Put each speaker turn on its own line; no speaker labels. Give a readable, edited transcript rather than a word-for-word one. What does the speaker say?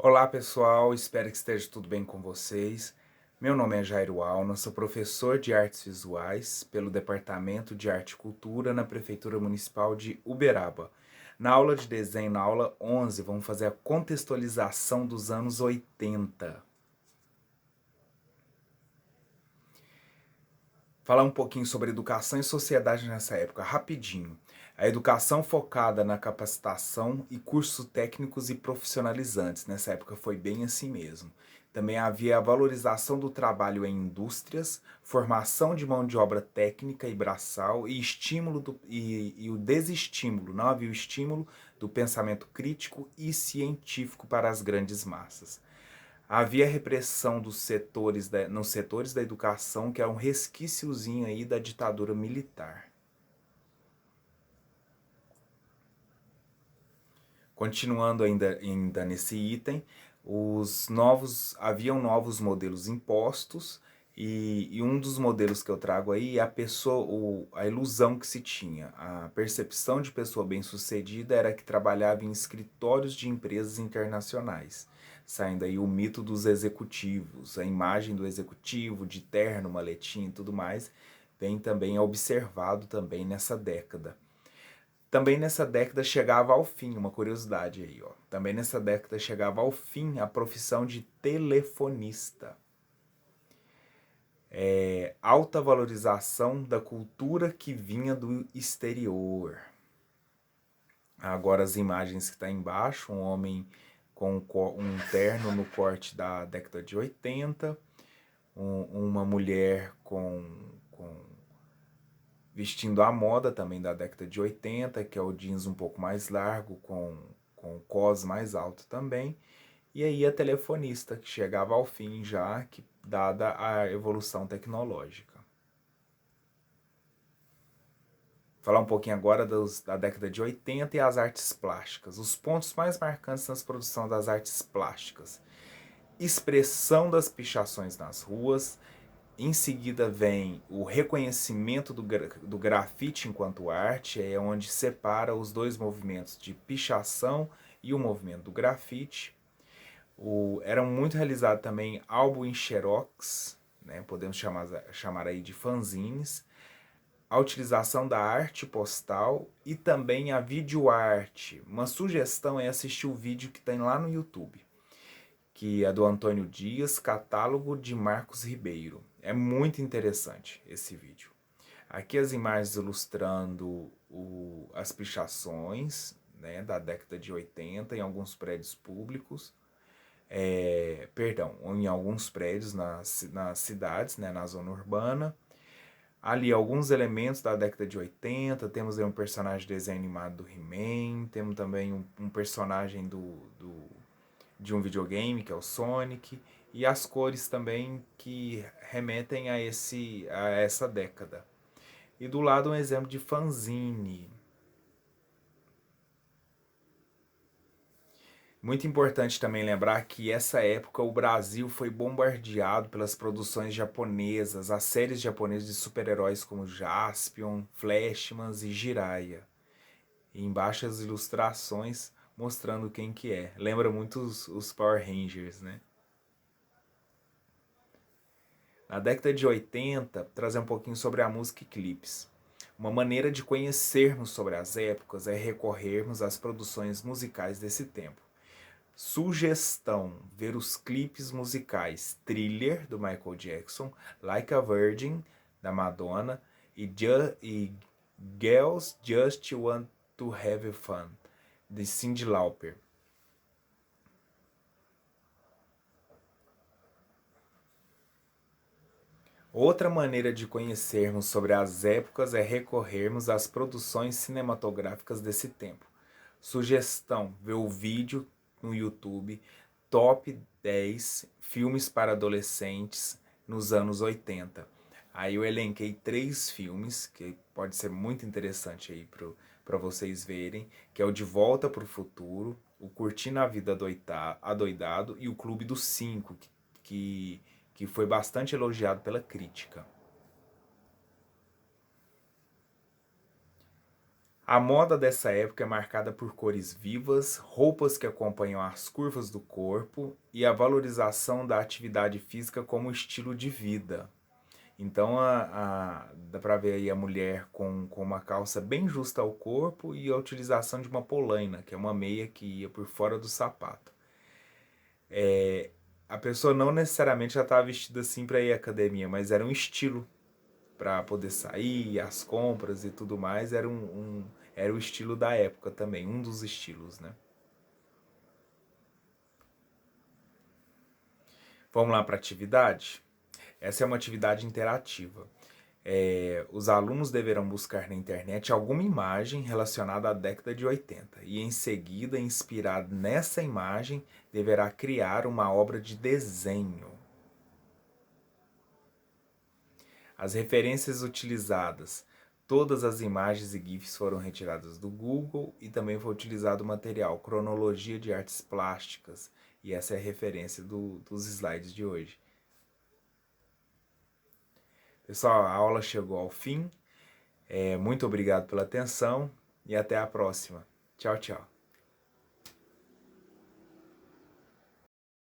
Olá pessoal, espero que esteja tudo bem com vocês. Meu nome é Jairo Alna, sou professor de artes visuais pelo Departamento de Arte e Cultura na Prefeitura Municipal de Uberaba. Na aula de desenho, na aula 11, vamos fazer a contextualização dos anos 80. Falar um pouquinho sobre educação e sociedade nessa época, rapidinho. A educação focada na capacitação e cursos técnicos e profissionalizantes. Nessa época foi bem assim mesmo. Também havia a valorização do trabalho em indústrias, formação de mão de obra técnica e braçal e e o desestímulo, não havia o estímulo do pensamento crítico e científico para as grandes massas. Havia repressão nos setores da educação, que é um resquíciozinho aí da ditadura militar. Continuando ainda nesse item, haviam novos modelos impostos e um dos modelos que eu trago aí é a ilusão que se tinha. A percepção de pessoa bem-sucedida era que trabalhava em escritórios de empresas internacionais, saindo aí o mito dos executivos, a imagem do executivo de terno, maletim e tudo mais, vem também observado também nessa década. Também nessa década chegava ao fim, uma curiosidade aí, ó. Também nessa década chegava ao fim a profissão de telefonista. Alta valorização da cultura que vinha do exterior. Agora as imagens que está embaixo, um homem com um terno no corte da década de 80, uma mulher vestindo a moda também da década de 80, que é o jeans um pouco mais largo, com o cos mais alto também. E aí a telefonista, que chegava ao fim já, dada a evolução tecnológica. Falar um pouquinho agora da década de 80 e as artes plásticas. Os pontos mais marcantes nas produções das artes plásticas. Expressão das pichações nas ruas. Em seguida vem o reconhecimento do grafite enquanto arte, é onde separa os dois movimentos de pichação e o movimento do grafite. Eram muito realizados também álbum em xerox, né, podemos chamar aí de fanzines, a utilização da arte postal e também a videoarte. Uma sugestão é assistir o vídeo que tem lá no YouTube, que é do Antônio Dias, Catálogo de Marcos Ribeiro. É muito interessante esse vídeo. Aqui as imagens ilustrando as pichações, né, da década de 80 em alguns prédios públicos. Em alguns prédios nas cidades, né, na zona urbana. Ali alguns elementos da década de 80, temos aí um personagem de desenho animado do He-Man, temos também um personagem de um videogame, que é o Sonic, e as cores também que remetem a essa década. E do lado um exemplo de fanzine. Muito importante também lembrar que essa época o Brasil foi bombardeado pelas produções japonesas, as séries japonesas de super-heróis como Jaspion, Flashman e Jiraiya. E embaixo as ilustrações mostrando quem que é. Lembra muito os Power Rangers, né? Na década de 80, trazer um pouquinho sobre a música e clipes. Uma maneira de conhecermos sobre as épocas é recorrermos às produções musicais desse tempo. Sugestão: ver os clipes musicais Thriller, do Michael Jackson, Like a Virgin, da Madonna, e Girls Just Want to Have Fun, de Cyndi Lauper. Outra maneira de conhecermos sobre as épocas é recorrermos às produções cinematográficas desse tempo. Sugestão: ver o vídeo no YouTube Top 10 filmes para adolescentes nos anos 80. Aí eu elenquei 3 filmes que pode ser muito interessante aí para vocês verem, que é o De Volta para o Futuro, o Curtindo a Vida Adoidado e o Clube dos 5, que foi bastante elogiado pela crítica. A moda dessa época é marcada por cores vivas, roupas que acompanham as curvas do corpo e a valorização da atividade física como estilo de vida. Então dá pra ver aí a mulher com uma calça bem justa ao corpo e a utilização de uma polaina, que é uma meia que ia por fora do sapato. A pessoa não necessariamente já estava vestida assim para ir à academia, mas era um estilo para poder sair, as compras e tudo mais, era o estilo da época também, um dos estilos, né? Vamos lá para a atividade? Essa é uma atividade interativa. Os alunos deverão buscar na internet alguma imagem relacionada à década de 80 e, em seguida, inspirado nessa imagem, deverá criar uma obra de desenho. As referências utilizadas, todas as imagens e GIFs foram retiradas do Google e também foi utilizado o material Cronologia de Artes Plásticas, e essa é a referência dos slides de hoje. Pessoal, a aula chegou ao fim. Muito obrigado pela atenção e até a próxima. Tchau, tchau.